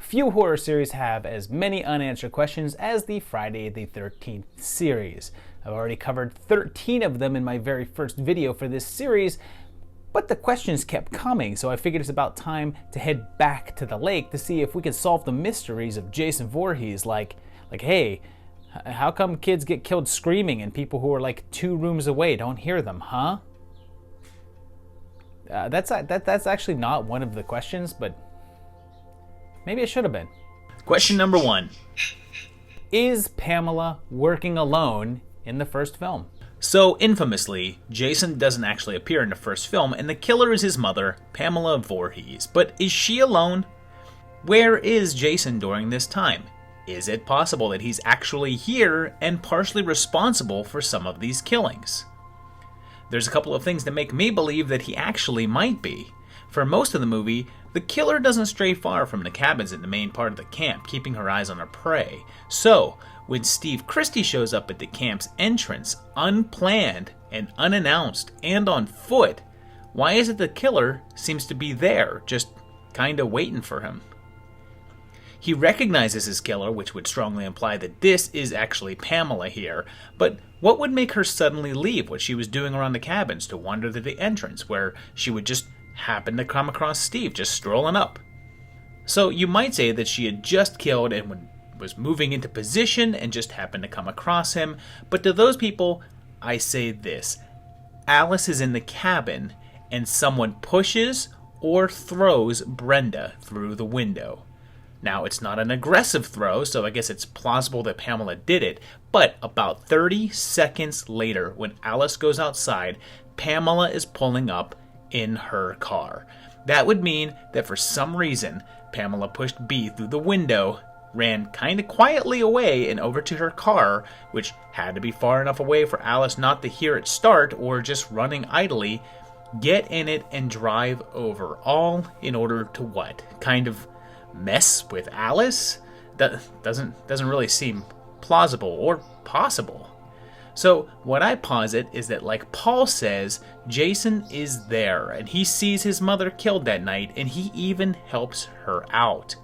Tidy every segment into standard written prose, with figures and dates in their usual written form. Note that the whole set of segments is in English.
Few horror series have as many unanswered questions as the Friday the 13th series. I've already covered 13 of them in my very first video for this series, but the questions kept coming, so I figured it's about time to head back to the lake to see if we can solve the mysteries of Jason Voorhees, like hey, how come kids get killed screaming and people who are like 2 rooms away don't hear them, huh? That's actually not one of the questions, but maybe it should have been. Question number 1. Is Pamela working alone in the first film? So, infamously, Jason doesn't actually appear in the first film, and the killer is his mother, Pamela Voorhees. But is she alone? Where is Jason during this time? Is it possible that he's actually here and partially responsible for some of these killings? There's a couple of things that make me believe that he actually might be. For most of the movie, the killer doesn't stray far from the cabins in the main part of the camp, keeping her eyes on her prey. So, when Steve Christie shows up at the camp's entrance, unplanned and unannounced and on foot, why is it the killer seems to be there, just kinda waiting for him? He recognizes his killer, which would strongly imply that this is actually Pamela here, but what would make her suddenly leave what she was doing around the cabins to wander to the entrance, where she would just happen to come across Steve just strolling up? So you might say that she had just killed and was moving into position and just happened to come across him, but to those people, I say this: Alice is in the cabin and someone pushes or throws Brenda through the window. Now, it's not an aggressive throw, so I guess it's plausible that Pamela did it, but about 30 seconds later, when Alice goes outside, Pamela is pulling up in her car. That would mean that for some reason, Pamela pushed B through the window, ran kind of quietly away and over to her car, which had to be far enough away for Alice not to hear it start or just running idly, get in it and drive over, all in order to what? Kind of mess with Alice? That doesn't really seem plausible or possible. So what I posit is that, like Paul says, Jason is there and he sees his mother killed that night and he even helps her out.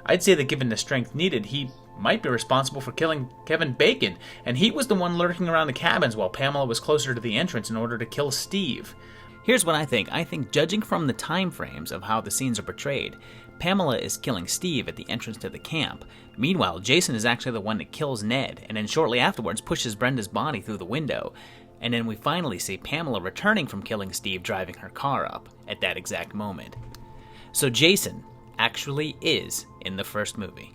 I'd say that given the strength needed, he might be responsible for killing Kevin Bacon, and he was the one lurking around the cabins while Pamela was closer to the entrance in order to kill Steve. Here's what I think. I think, judging from the time frames of how the scenes are portrayed, Pamela is killing Steve at the entrance to the camp. Meanwhile, Jason is actually the one that kills Ned, and then shortly afterwards pushes Brenda's body through the window. And then we finally see Pamela returning from killing Steve driving her car up at that exact moment. So Jason actually is in the first movie.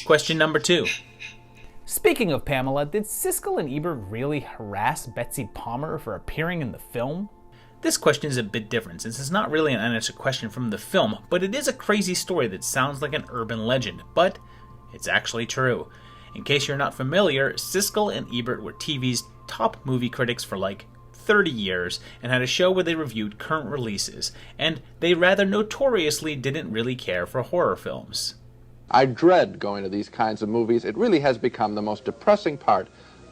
Question number 2. Speaking of Pamela, did Siskel and Ebert really harass Betsy Palmer for appearing in the film? This question is a bit different, since it's not really an unanswered question from the film, but it is a crazy story that sounds like an urban legend, but it's actually true. In case you're not familiar, Siskel and Ebert were TV's top movie critics for like 30 years and had a show where they reviewed current releases, and they rather notoriously didn't really care for horror films. I dread going to these kinds of movies. It really has become the most depressing part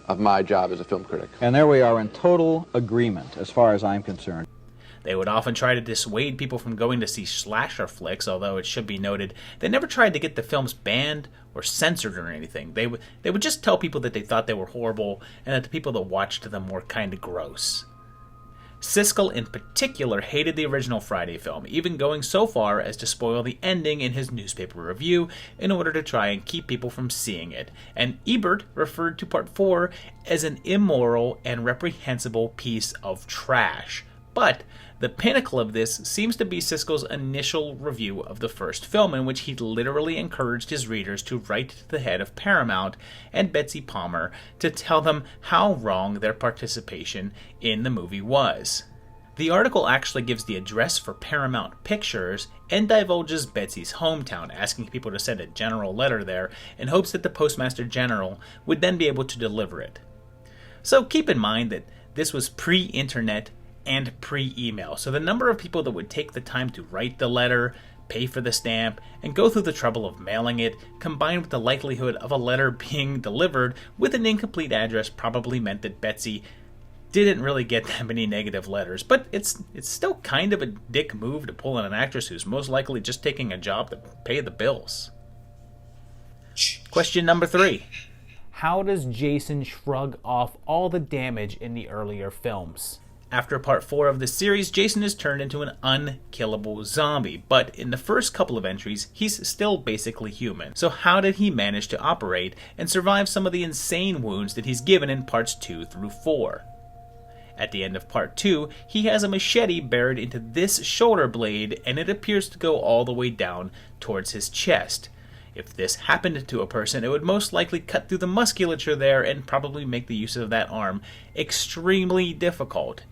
of my job as a film critic. And there we are in total agreement as far as I'm concerned. They would often try to dissuade people from going to see slasher flicks, although it should be noted they never tried to get the films banned or censored or anything. They would just tell people that they thought they were horrible and that the people that watched them were kind of gross. Siskel in particular hated the original Friday film, even going so far as to spoil the ending in his newspaper review in order to try and keep people from seeing it. And Ebert referred to Part 4 as an immoral and reprehensible piece of trash. But the pinnacle of this seems to be Siskel's initial review of the first film, in which he literally encouraged his readers to write to the head of Paramount and Betsy Palmer to tell them how wrong their participation in the movie was. The article actually gives the address for Paramount Pictures and divulges Betsy's hometown, asking people to send a general letter there in hopes that the Postmaster General would then be able to deliver it. So keep in mind that this was pre-internet and pre-email, so the number of people that would take the time to write the letter, pay for the stamp, and go through the trouble of mailing it, combined with the likelihood of a letter being delivered with an incomplete address, probably meant that Betsy didn't really get that many negative letters, but it's still kind of a dick move to pull on an actress who's most likely just taking a job to pay the bills. Question number 3. How does Jason shrug off all the damage in the earlier films? After part 4 of the series, Jason is turned into an unkillable zombie, but in the first couple of entries, he's still basically human. So how did he manage to operate and survive some of the insane wounds that he's given in parts 2 through 4? At the end of part 2, he has a machete buried into this shoulder blade, and it appears to go all the way down towards his chest. If this happened to a person, it would most likely cut through the musculature there and probably make the use of that arm extremely difficult.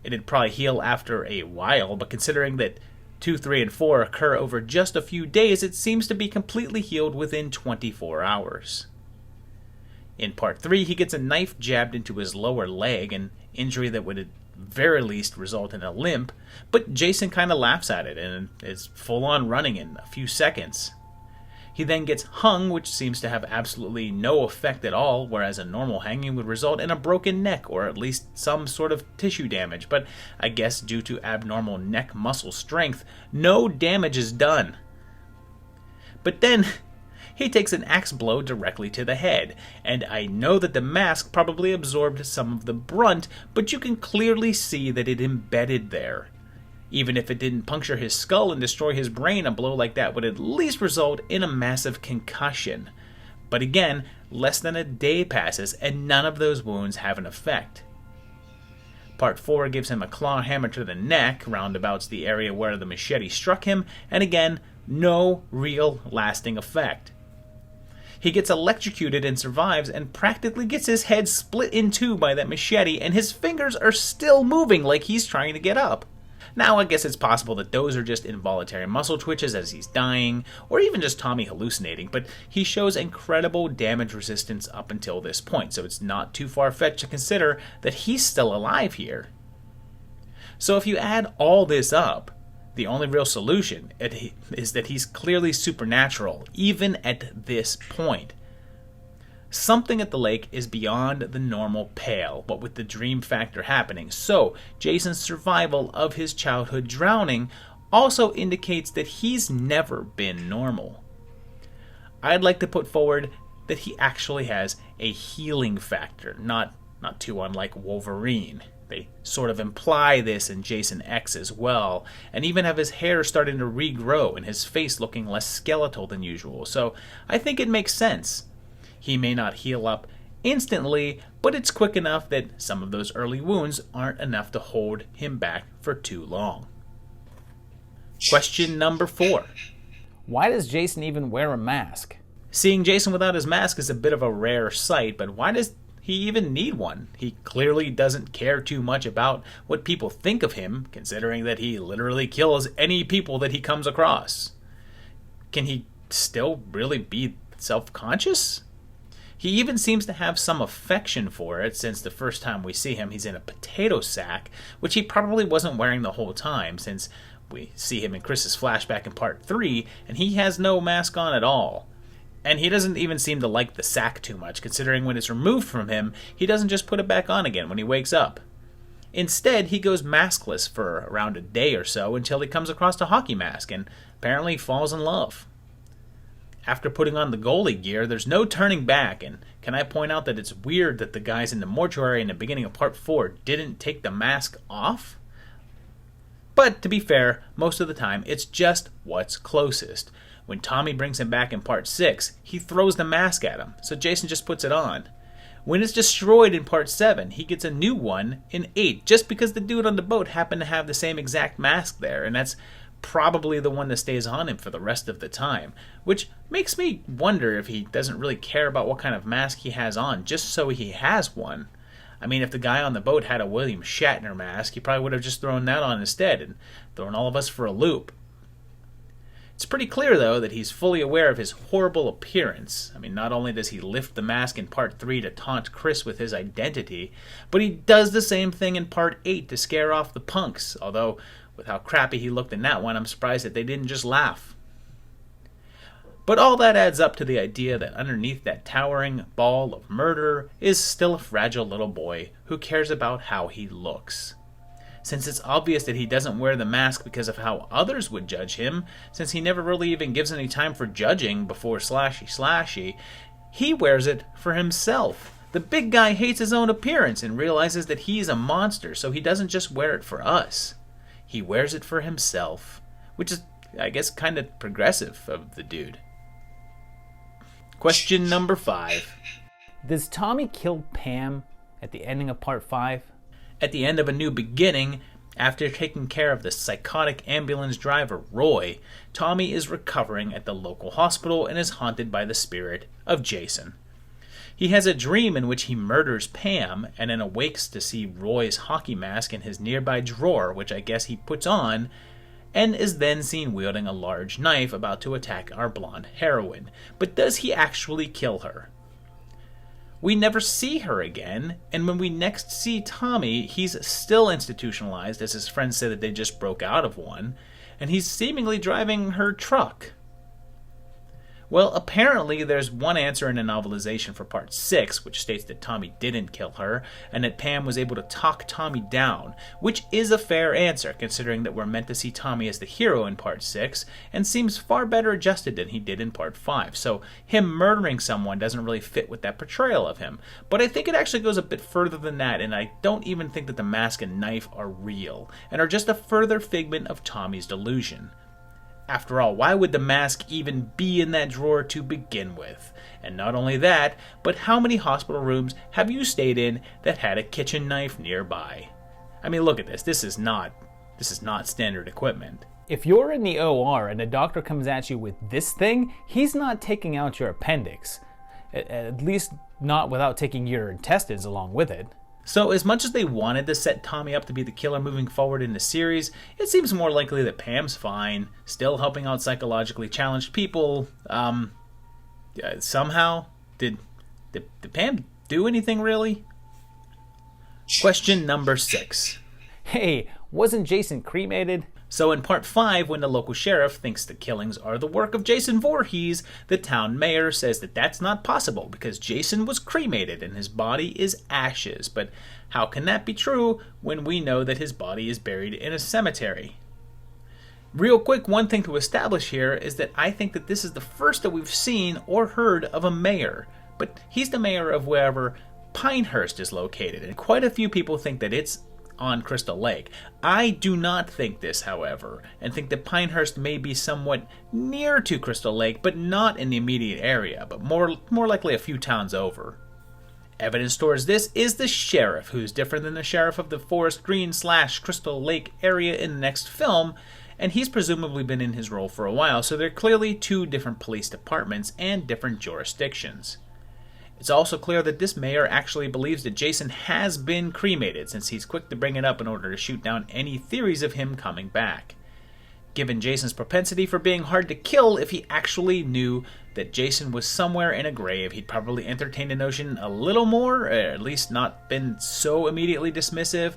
It'd probably heal after a while, but considering that 2, 3, and 4 occur over just a few days, it seems to be completely healed within 24 hours. In part 3, he gets a knife jabbed into his lower leg, an injury that would at very least result in a limp, but Jason kind of laughs at it and is full on running in a few seconds. He then gets hung, which seems to have absolutely no effect at all, whereas a normal hanging would result in a broken neck or at least some sort of tissue damage, but I guess due to abnormal neck muscle strength, no damage is done. But then he takes an axe blow directly to the head, and I know that the mask probably absorbed some of the brunt, but you can clearly see that it embedded there. Even if it didn't puncture his skull and destroy his brain, a blow like that would at least result in a massive concussion. But again, less than a day passes and none of those wounds have an effect. Part 4 gives him a claw hammer to the neck, roundabouts the area where the machete struck him, and again, no real lasting effect. He gets electrocuted and survives and practically gets his head split in two by that machete, and his fingers are still moving like he's trying to get up. Now, I guess it's possible that those are just involuntary muscle twitches as he's dying, or even just Tommy hallucinating, but he shows incredible damage resistance up until this point, so it's not too far-fetched to consider that he's still alive here. So if you add all this up, the only real solution is that he's clearly supernatural, even at this point. Something at the lake is beyond the normal pale, what with the dream factor happening. So, Jason's survival of his childhood drowning also indicates that he's never been normal. I'd like to put forward that he actually has a healing factor, not too unlike Wolverine. They sort of imply this in Jason X as well, and even have his hair starting to regrow and his face looking less skeletal than usual, so I think it makes sense. He may not heal up instantly, but it's quick enough that some of those early wounds aren't enough to hold him back for too long. Question number 4. Why does Jason even wear a mask? Seeing Jason without his mask is a bit of a rare sight, but why does he even need one? He clearly doesn't care too much about what people think of him, considering that he literally kills any people that he comes across. Can he still really be self-conscious? He even seems to have some affection for it, since the first time we see him, he's in a potato sack, which he probably wasn't wearing the whole time, since we see him in Chris's flashback in part 3, and he has no mask on at all. And he doesn't even seem to like the sack too much, considering when it's removed from him, he doesn't just put it back on again when he wakes up. Instead, he goes maskless for around a day or so until he comes across a hockey mask, and apparently falls in love. After putting on the goalie gear, there's no turning back, and can I point out that it's weird that the guys in the mortuary in the beginning of part 4 didn't take the mask off? But to be fair, most of the time it's just what's closest. When Tommy brings him back in part 6, he throws the mask at him, so Jason just puts it on. When it's destroyed in part 7, he gets a new one in 8, just because the dude on the boat happened to have the same exact mask there, and that's probably the one that stays on him for the rest of the time, which makes me wonder if he doesn't really care about what kind of mask he has on, just so he has one. I mean, if the guy on the boat had a William Shatner mask, he probably would have just thrown that on instead and thrown all of us for a loop. It's pretty clear, though, that he's fully aware of his horrible appearance. I mean, not only does he lift the mask in part 3 to taunt Chris with his identity, but he does the same thing in part 8 to scare off the punks, although with how crappy he looked in that one, I'm surprised that they didn't just laugh. But all that adds up to the idea that underneath that towering ball of murder is still a fragile little boy who cares about how he looks. Since it's obvious that he doesn't wear the mask because of how others would judge him, since he never really even gives any time for judging before slashy, he wears it for himself. The big guy hates his own appearance and realizes that he's a monster, so he doesn't just wear it for us. He wears it for himself, which is, I guess, kind of progressive of the dude. Question number 5. Does Tommy kill Pam at the ending of part 5? At the end of A New Beginning, after taking care of the psychotic ambulance driver Roy, Tommy is recovering at the local hospital and is haunted by the spirit of Jason. He has a dream in which he murders Pam and then awakes to see Roy's hockey mask in his nearby drawer, which I guess he puts on, and is then seen wielding a large knife about to attack our blonde heroine. But does he actually kill her? We never see her again, and when we next see Tommy, he's still institutionalized, as his friends say that they just broke out of one, and he's seemingly driving her truck. Well, apparently there's one answer in a novelization for part 6, which states that Tommy didn't kill her, and that Pam was able to talk Tommy down, which is a fair answer, considering that we're meant to see Tommy as the hero in part 6, and seems far better adjusted than he did in part 5, so him murdering someone doesn't really fit with that portrayal of him. But I think it actually goes a bit further than that, and I don't even think that the mask and knife are real, and are just a further figment of Tommy's delusion. After all, why would the mask even be in that drawer to begin with? And not only that, but how many hospital rooms have you stayed in that had a kitchen knife nearby? I mean, look at this. This is not standard equipment. If you're in the OR and a doctor comes at you with this thing, he's not taking out your appendix. At least not without taking your intestines along with it. So as much as they wanted to set Tommy up to be the killer moving forward in the series, it seems more likely that Pam's fine, still helping out psychologically challenged people. Somehow, did Pam do anything really? Question number 6. Hey, wasn't Jason cremated? So in part 5, when the local sheriff thinks the killings are the work of Jason Voorhees, the town mayor says that that's not possible because Jason was cremated and his body is ashes. But how can that be true when we know that his body is buried in a cemetery? Real quick, one thing to establish here is that I think that this is the first that we've seen or heard of a mayor. But he's the mayor of wherever Pinehurst is located, and quite a few people think that it's on Crystal Lake. I do not think this, however, and think that Pinehurst may be somewhat near to Crystal Lake, but not in the immediate area, but more likely a few towns over. Evidence towards this is the sheriff, who's different than the sheriff of the Forest Green / Crystal Lake area in the next film, and he's presumably been in his role for a while, so they're clearly 2 different police departments and different jurisdictions. It's also clear that this mayor actually believes that Jason has been cremated, since he's quick to bring it up in order to shoot down any theories of him coming back. Given Jason's propensity for being hard to kill, if he actually knew that Jason was somewhere in a grave, he'd probably entertain the notion a little more, or at least not been so immediately dismissive.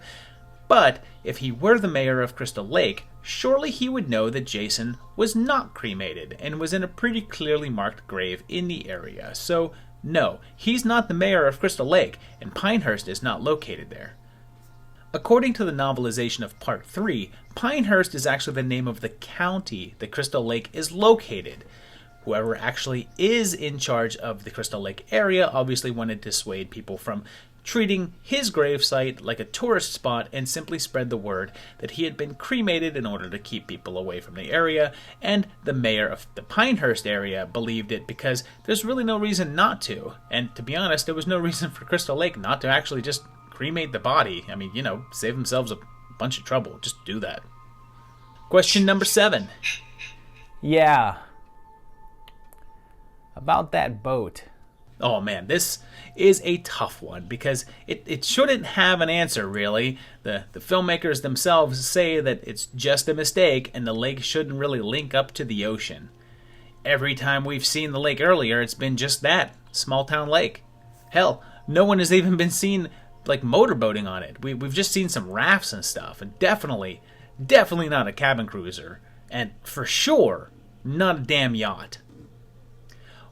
But if he were the mayor of Crystal Lake, surely he would know that Jason was not cremated and was in a pretty clearly marked grave in the area. So no, he's not the mayor of Crystal Lake, and Pinehurst is not located there. According to the novelization of Part 3, Pinehurst is actually the name of the county that Crystal Lake is located. Whoever actually is in charge of the Crystal Lake area obviously wanted to dissuade people from treating his gravesite like a tourist spot and simply spread the word that he had been cremated in order to keep people away from the area, and the mayor of the Pinehurst area believed it because there's really no reason not to. And to be honest, there was no reason for Crystal Lake not to actually just cremate the body. I mean, save themselves a bunch of trouble. Just do that. Question number 7. Yeah. About that boat. Oh man, this is a tough one because it shouldn't have an answer, really. The filmmakers themselves say that it's just a mistake and the lake shouldn't really link up to the ocean. Every time we've seen the lake earlier, it's been just that, small town lake. Hell, no one has even been seen motorboating on it. We've just seen some rafts and stuff, and definitely not a cabin cruiser, and for sure, not a damn yacht.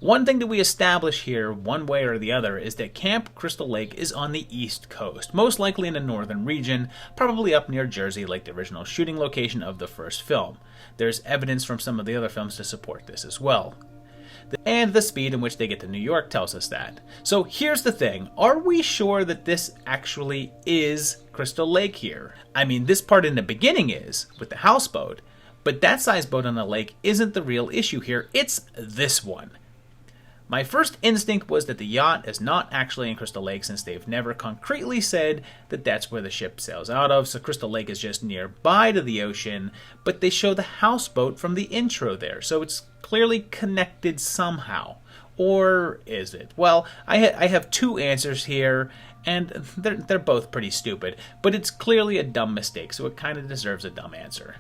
One thing that we establish here, one way or the other, is that Camp Crystal Lake is on the East Coast, most likely in the northern region, probably up near Jersey like the original shooting location of the first film. There's evidence from some of the other films to support this as well. And the speed in which they get to New York tells us that. So here's the thing, are we sure that this actually is Crystal Lake here? I mean, this part in the beginning is, with the houseboat, but that size boat on the lake isn't the real issue here, it's this one. My first instinct was that the yacht is not actually in Crystal Lake since they've never concretely said that that's where the ship sails out of, so Crystal Lake is just nearby to the ocean, but they show the houseboat from the intro there, so it's clearly connected somehow. Or is it? Well, I have two answers here, and they're both pretty stupid, but it's clearly a dumb mistake, so it kind of deserves a dumb answer.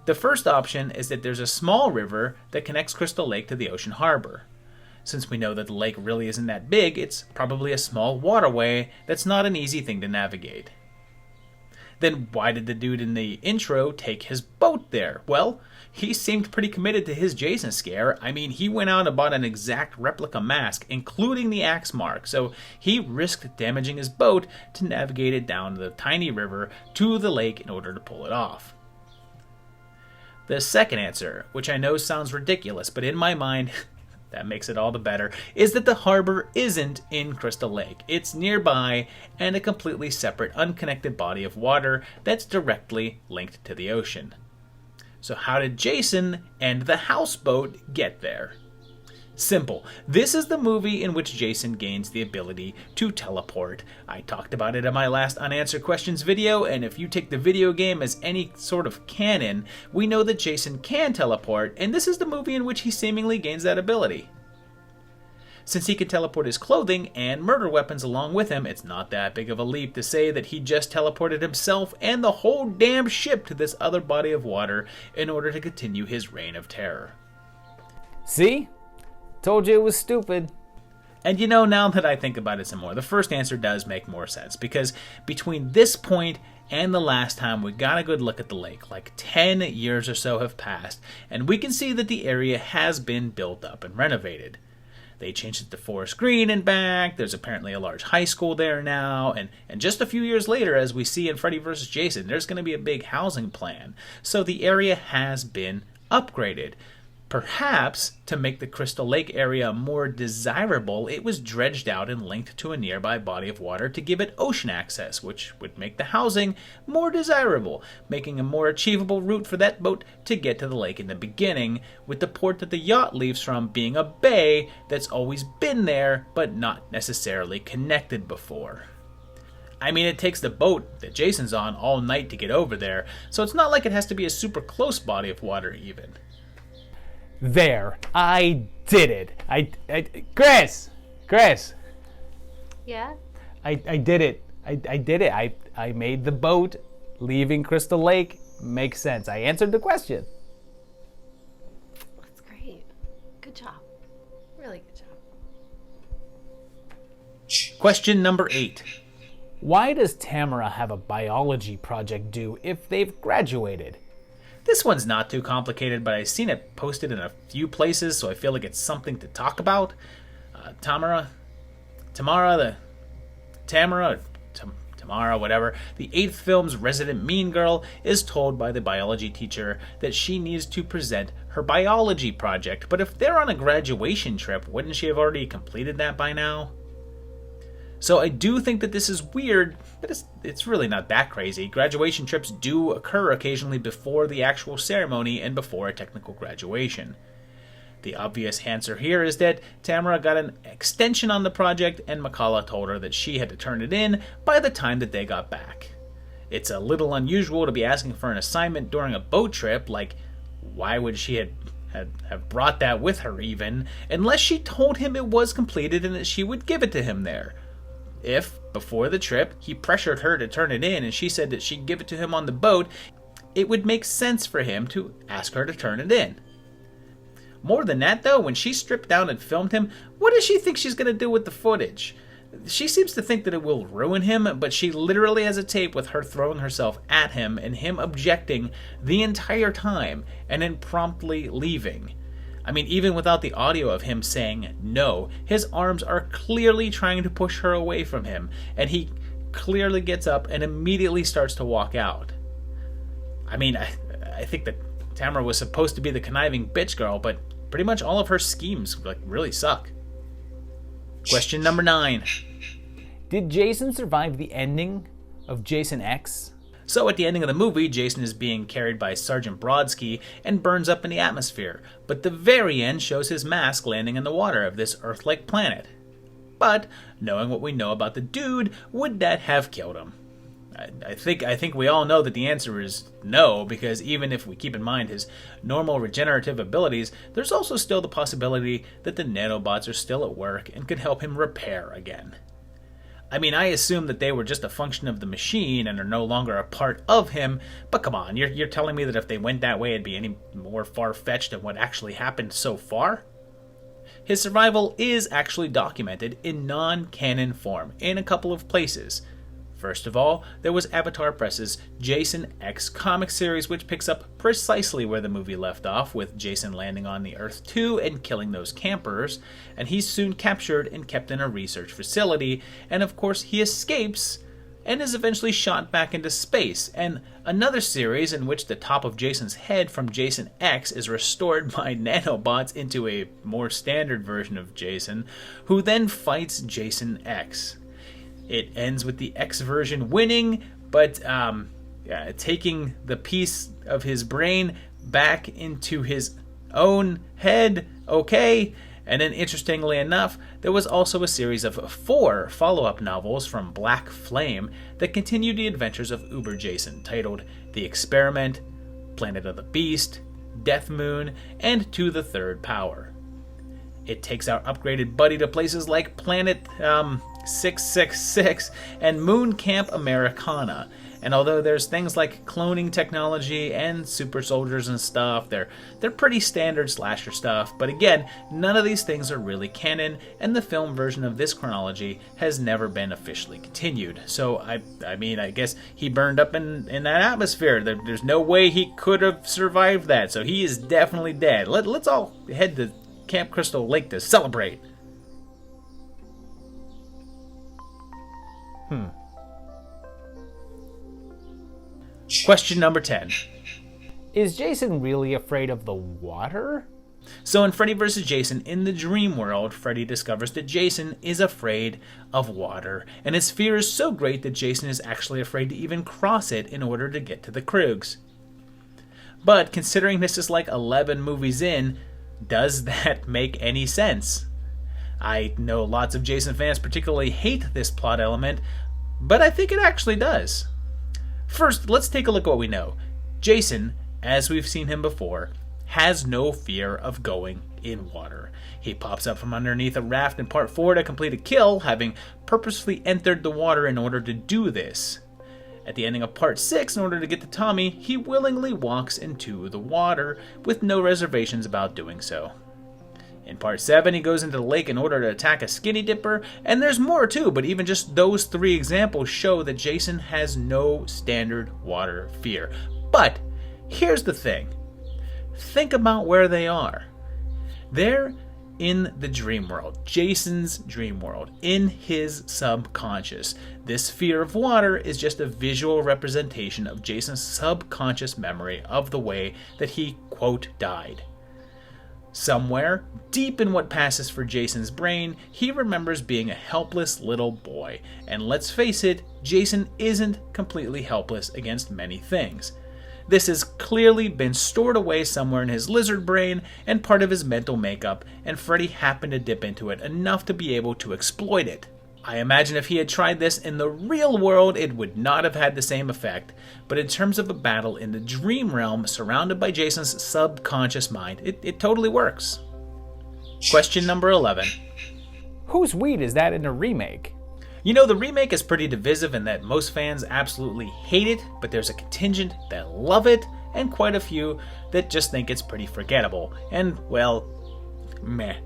The first option is that there's a small river that connects Crystal Lake to the ocean harbor. Since we know that the lake really isn't that big, it's probably a small waterway that's not an easy thing to navigate. Then why did the dude in the intro take his boat there? Well, he seemed pretty committed to his Jason scare. I mean, he went out and bought an exact replica mask, including the axe mark, so he risked damaging his boat to navigate it down the tiny river to the lake in order to pull it off. The second answer, which I know sounds ridiculous, but in my mind, that makes it all the better, is that the harbor isn't in Crystal Lake. It's nearby and a completely separate, unconnected body of water that's directly linked to the ocean. So how did Jason and the houseboat get there? Simple. This is the movie in which Jason gains the ability to teleport. I talked about it in my last Unanswered Questions video, and if you take the video game as any sort of canon, we know that Jason can teleport, and this is the movie in which he seemingly gains that ability. Since he can teleport his clothing and murder weapons along with him, it's not that big of a leap to say that he just teleported himself and the whole damn ship to this other body of water in order to continue his reign of terror. See? Told you it was stupid. And you know, now that I think about it some more, the first answer does make more sense, because between this point and the last time we got a good look at the lake, like 10 years or so have passed, and we can see that the area has been built up and renovated. They changed it to Forest Green and back, there's apparently a large high school there now, and just a few years later, as we see in Freddy vs. Jason, there's going to be a big housing plan. So the area has been upgraded. Perhaps, to make the Crystal Lake area more desirable, it was dredged out and linked to a nearby body of water to give it ocean access, which would make the housing more desirable, making a more achievable route for that boat to get to the lake in the beginning, with the port that the yacht leaves from being a bay that's always been there, but not necessarily connected before. I mean, it takes the boat that Jason's on all night to get over there, so it's not like it has to be a super close body of water even. There, I did it. Chris. Yeah? I did it. I did it. I made the boat leaving Crystal Lake make sense. I answered the question. That's great. Good job. Really good job. Question number 8. Why does Tamara have a biology project due if they've graduated? This one's not too complicated, but I've seen it posted in a few places, so I feel like it's something to talk about. Tamara, whatever, the 8th film's resident mean girl is told by the biology teacher that she needs to present her biology project, but if they're on a graduation trip, wouldn't she have already completed that by now? So I do think that this is weird, but it's really not that crazy. Graduation trips do occur occasionally before the actual ceremony and before a technical graduation. The obvious answer here is that Tamara got an extension on the project and Makala told her that she had to turn it in by the time that they got back. It's a little unusual to be asking for an assignment during a boat trip, like why would she have brought that with her even, unless she told him it was completed and that she would give it to him there. If, before the trip, he pressured her to turn it in and she said that she'd give it to him on the boat, it would make sense for him to ask her to turn it in. More than that, though, when she stripped down and filmed him, what does she think she's going to do with the footage? She seems to think that it will ruin him, but she literally has a tape with her throwing herself at him and him objecting the entire time and then promptly leaving. I mean, even without the audio of him saying no, his arms are clearly trying to push her away from him, and he clearly gets up and immediately starts to walk out. I mean, I think that Tamara was supposed to be the conniving bitch girl, but pretty much all of her schemes really suck. Question number 9. Did Jason survive the ending of Jason X? So at the ending of the movie, Jason is being carried by Sergeant Brodsky and burns up in the atmosphere, but the very end shows his mask landing in the water of this Earth-like planet. But, knowing what we know about the dude, would that have killed him? I think we all know that the answer is no, because even if we keep in mind his normal regenerative abilities, there's also still the possibility that the nanobots are still at work and could help him repair again. I mean, I assume that they were just a function of the machine and are no longer a part of him, but come on, you're telling me that if they went that way it'd be any more far-fetched than what actually happened so far? His survival is actually documented in non-canon form in a couple of places. First of all, there was Avatar Press's Jason X comic series, which picks up precisely where the movie left off, with Jason landing on the Earth 2 and killing those campers, and he's soon captured and kept in a research facility, and of course he escapes and is eventually shot back into space, and another series in which the top of Jason's head from Jason X is restored by nanobots into a more standard version of Jason, who then fights Jason X. It ends with the X version winning, but taking the piece of his brain back into his own head, okay? And then, interestingly enough, there was also a series of 4 follow-up novels from Black Flame that continued the adventures of Uber Jason, titled The Experiment, Planet of the Beast, Death Moon, and To the Third Power. It takes our upgraded buddy to places like Planet 666 and Moon Camp Americana. And although there's things like cloning technology and super soldiers and stuff, they're pretty standard slasher stuff. But again, none of these things are really canon, and the film version of this chronology has never been officially continued. So I mean, I guess he burned up in that atmosphere. There's no way he could have survived that. So he is definitely dead. Let's all head to Camp Crystal Lake to celebrate. Question number 10. Is Jason really afraid of the water? So in Freddy vs. Jason, in the dream world, Freddy discovers that Jason is afraid of water, and his fear is so great that Jason is actually afraid to even cross it in order to get to the Krugs. But considering this is like 11 movies in, does that make any sense? I know lots of Jason fans particularly hate this plot element, but I think it actually does. First, let's take a look at what we know. Jason, as we've seen him before, has no fear of going in water. He pops up from underneath a raft in part 4 to complete a kill, having purposefully entered the water in order to do this. At the ending of part 6, in order to get to Tommy, he willingly walks into the water with no reservations about doing so. In part 7, he goes into the lake in order to attack a skinny dipper, and there's more too, but even just those 3 examples show that Jason has no standard water fear. But here's the thing. Think about where they are. They're in the dream world, Jason's dream world, in his subconscious. This fear of water is just a visual representation of Jason's subconscious memory of the way that he, quote, died. Somewhere, deep in what passes for Jason's brain, he remembers being a helpless little boy. And let's face it, Jason isn't completely helpless against many things. This has clearly been stored away somewhere in his lizard brain and part of his mental makeup, and Freddy happened to dip into it enough to be able to exploit it. I imagine if he had tried this in the real world, it would not have had the same effect, but in terms of a battle in the dream realm surrounded by Jason's subconscious mind, it totally works. Question number 11. Whose weed is that in a remake? You know, the remake is pretty divisive in that most fans absolutely hate it, but there's a contingent that love it, and quite a few that just think it's pretty forgettable, and, well, meh.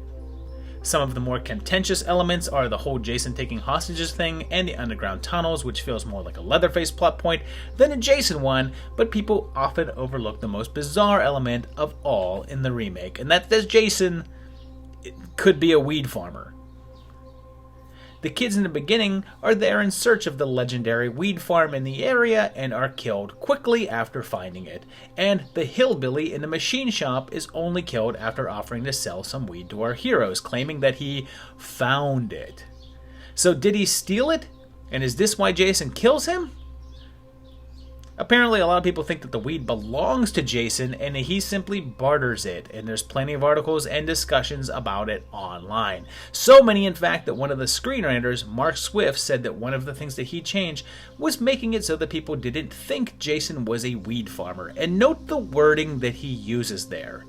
Some of the more contentious elements are the whole Jason taking hostages thing and the underground tunnels, which feels more like a Leatherface plot point than a Jason one, but people often overlook the most bizarre element of all in the remake, and that's that Jason could be a weed farmer. The kids in the beginning are there in search of the legendary weed farm in the area and are killed quickly after finding it. And the hillbilly in the machine shop is only killed after offering to sell some weed to our heroes, claiming that he found it. So did he steal it? And is this why Jason kills him? Apparently, a lot of people think that the weed belongs to Jason and he simply barters it, and there's plenty of articles and discussions about it online. So many, in fact, that one of the screenwriters, Mark Swift, said that one of the things that he changed was making it so that people didn't think Jason was a weed farmer. And note the wording that he uses there.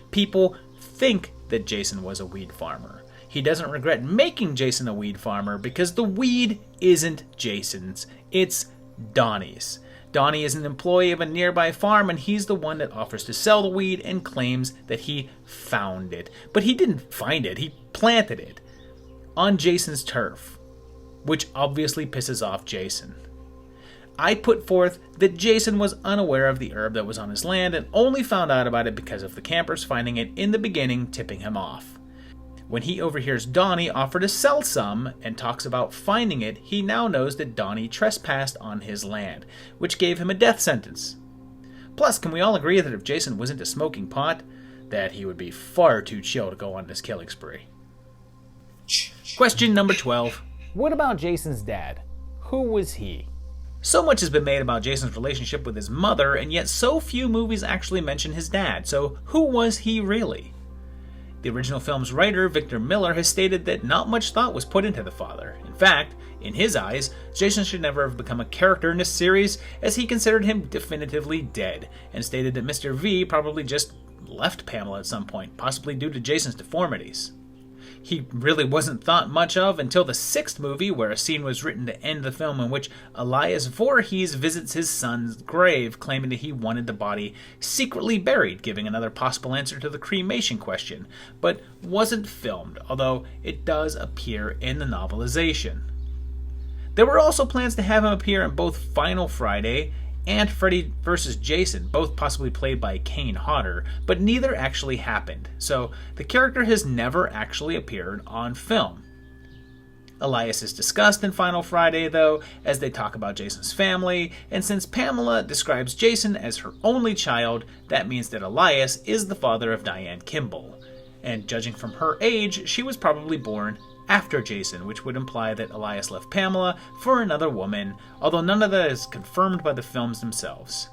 People think that Jason was a weed farmer. He doesn't regret making Jason a weed farmer because the weed isn't Jason's, it's Donnie's. Donnie is an employee of a nearby farm, and he's the one that offers to sell the weed and claims that he found it. But he didn't find it, he planted it on Jason's turf, which obviously pisses off Jason. I put forth that Jason was unaware of the herb that was on his land and only found out about it because of the campers finding it in the beginning, tipping him off. When he overhears Donnie offer to sell some and talks about finding it, he now knows that Donnie trespassed on his land, which gave him a death sentence. Plus, can we all agree that if Jason was into smoking pot, that he would be far too chill to go on this killing spree? Question number 12. What about Jason's dad? Who was he? So much has been made about Jason's relationship with his mother, and yet so few movies actually mention his dad, so who was he really? The original film's writer, Victor Miller, has stated that not much thought was put into the father. In fact, in his eyes, Jason should never have become a character in this series, as he considered him definitively dead, and stated that Mr. V probably just left Pamela at some point, possibly due to Jason's deformities. He really wasn't thought much of until the 6th movie, where a scene was written to end the film in which Elias Voorhees visits his son's grave, claiming that he wanted the body secretly buried, giving another possible answer to the cremation question, but wasn't filmed, although it does appear in the novelization. There were also plans to have him appear in both Final Friday and Freddy vs. Jason, both possibly played by Kane Hodder, but neither actually happened, so the character has never actually appeared on film. Elias is discussed in Final Friday, though, as they talk about Jason's family, and since Pamela describes Jason as her only child, that means that Elias is the father of Diane Kimball. And judging from her age, she was probably born after Jason, which would imply that Elias left Pamela for another woman, although none of that is confirmed by the films themselves.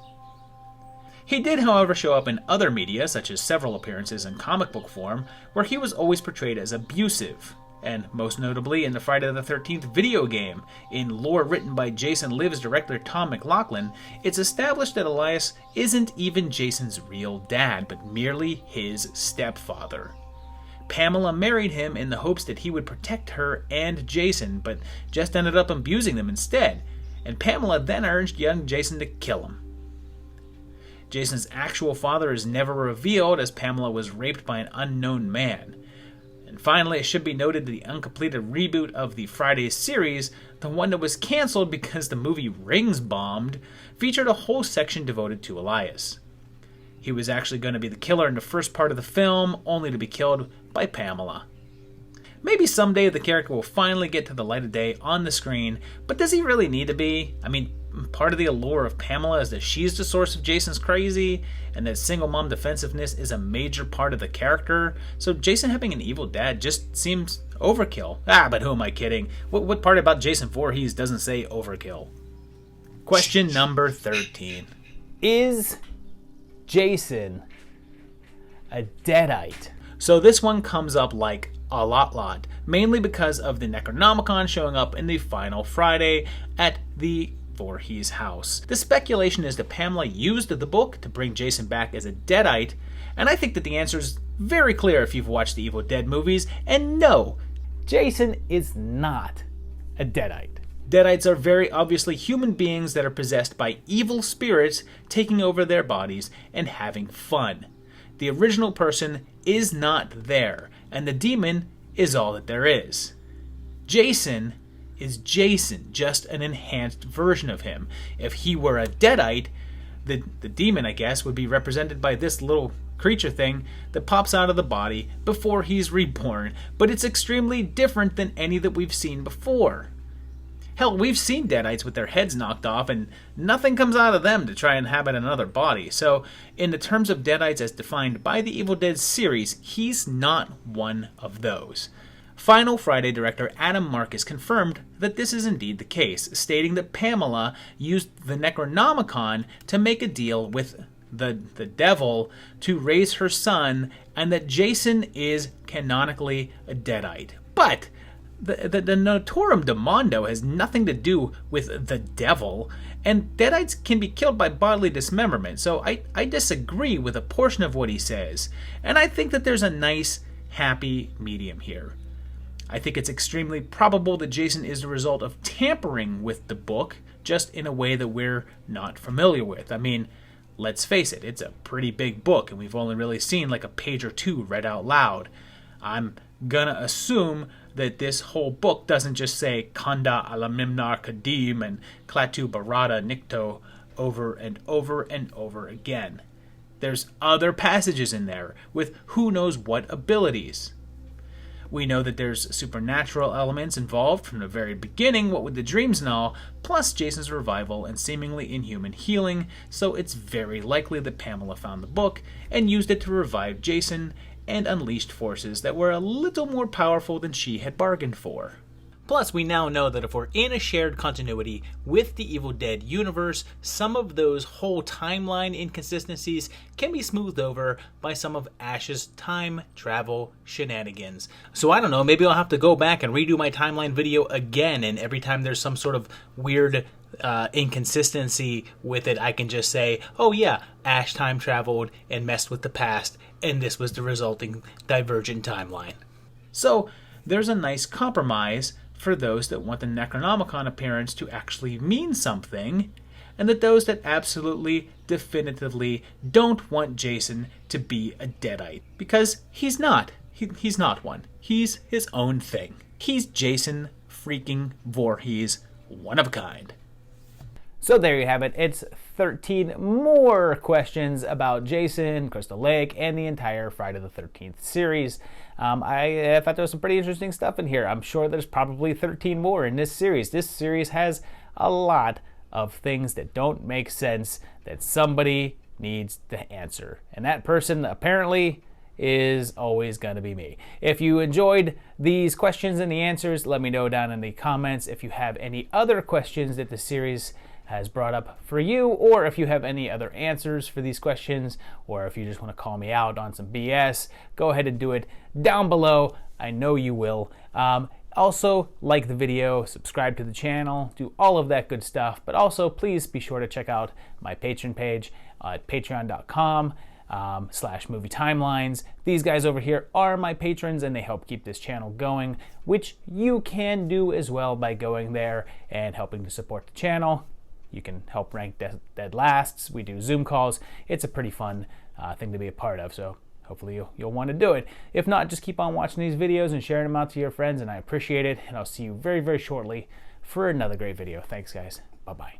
He did, however, show up in other media, such as several appearances in comic book form, where he was always portrayed as abusive, and most notably in the Friday the 13th video game. In lore written by Jason Lives director Tom McLaughlin, it's established that Elias isn't even Jason's real dad, but merely his stepfather. Pamela married him in the hopes that he would protect her and Jason, but just ended up abusing them instead, and Pamela then urged young Jason to kill him. Jason's actual father is never revealed, as Pamela was raped by an unknown man. And finally, it should be noted that the uncompleted reboot of the Friday series, the one that was cancelled because the movie Rings bombed, featured a whole section devoted to Elias. He was actually going to be the killer in the first part of the film, only to be killed by Pamela. Maybe someday the character will finally get to the light of day on the screen, but does he really need to be? I mean, part of the allure of Pamela is that she's the source of Jason's crazy, and that single mom defensiveness is a major part of the character, so Jason having an evil dad just seems overkill. But who am I kidding? What part about Jason Voorhees doesn't say overkill? Question number 13. Is Jason a deadite? So this one comes up like a lot, mainly because of the Necronomicon showing up in the Final Friday at the Voorhees house. The speculation is that Pamela used the book to bring Jason back as a deadite, and I think that the answer is very clear if you've watched the Evil Dead movies, and no, Jason is not a deadite. Deadites are very obviously human beings that are possessed by evil spirits taking over their bodies and having fun. The original person is not there, and the demon is all that there is. Jason is Jason, just an enhanced version of him. If he were a deadite, the demon, I guess, would be represented by this little creature thing that pops out of the body before he's reborn, but it's extremely different than any that we've seen before. Hell, we've seen deadites with their heads knocked off, and nothing comes out of them to try and inhabit another body. So, in the terms of deadites as defined by the Evil Dead series, he's not one of those. Final Friday director Adam Marcus confirmed that this is indeed the case, stating that Pamela used the Necronomicon to make a deal with the devil to raise her son, and that Jason is canonically a deadite. But the Notorum Demondo has nothing to do with the devil, and deadites can be killed by bodily dismemberment, so I disagree with a portion of what he says, and I think that there's a nice, happy medium here. I think it's extremely probable that Jason is the result of tampering with the book, just in a way that we're not familiar with. I mean, let's face it, it's a pretty big book, and we've only really seen like a page or two read out loud. I'm gonna assume that this whole book doesn't just say Kanda Alamimnar Kadim and Klaatu Barada Nikto over and over and over again. There's other passages in there with who knows what abilities. We know that there's supernatural elements involved from the very beginning, what with the dreams and all, plus Jason's revival and seemingly inhuman healing, so it's very likely that Pamela found the book and used it to revive Jason and unleashed forces that were a little more powerful than she had bargained for. Plus, we now know that if we're in a shared continuity with the Evil Dead universe, some of those whole timeline inconsistencies can be smoothed over by some of Ash's time travel shenanigans. So I don't know, maybe I'll have to go back and redo my timeline video again, and every time there's some sort of weird inconsistency with it, I can just say, oh yeah, Ash time traveled and messed with the past, and this was the resulting divergent timeline. So there's a nice compromise for those that want the Necronomicon appearance to actually mean something, and that those that absolutely, definitively don't want Jason to be a deadite. Because he's not. He's not one. He's his own thing. He's Jason freaking Voorhees, one of a kind. So there you have it. It's 13 more questions about Jason, Crystal Lake, and the entire Friday the 13th series. I thought there was some pretty interesting stuff in here. I'm sure there's probably 13 more in this series. This series has a lot of things that don't make sense that somebody needs to answer. And that person apparently is always going to be me. If you enjoyed these questions and the answers, let me know down in the comments. If you have any other questions that the series has brought up for you, or if you have any other answers for these questions, or if you just want to call me out on some BS, go ahead and do it down below. I know you will. Also, like the video, subscribe to the channel, do all of that good stuff, but also please be sure to check out my Patreon page at patreon.com/movie timelines. These guys over here are my patrons, and they help keep this channel going, which you can do as well by going there and helping to support the channel. You can help rank Dead Lasts. We do Zoom calls. It's a pretty fun thing to be a part of, so hopefully you'll want to do it. If not, just keep on watching these videos and sharing them out to your friends, and I appreciate it. And I'll see you very, very shortly for another great video. Thanks, guys. Bye-bye.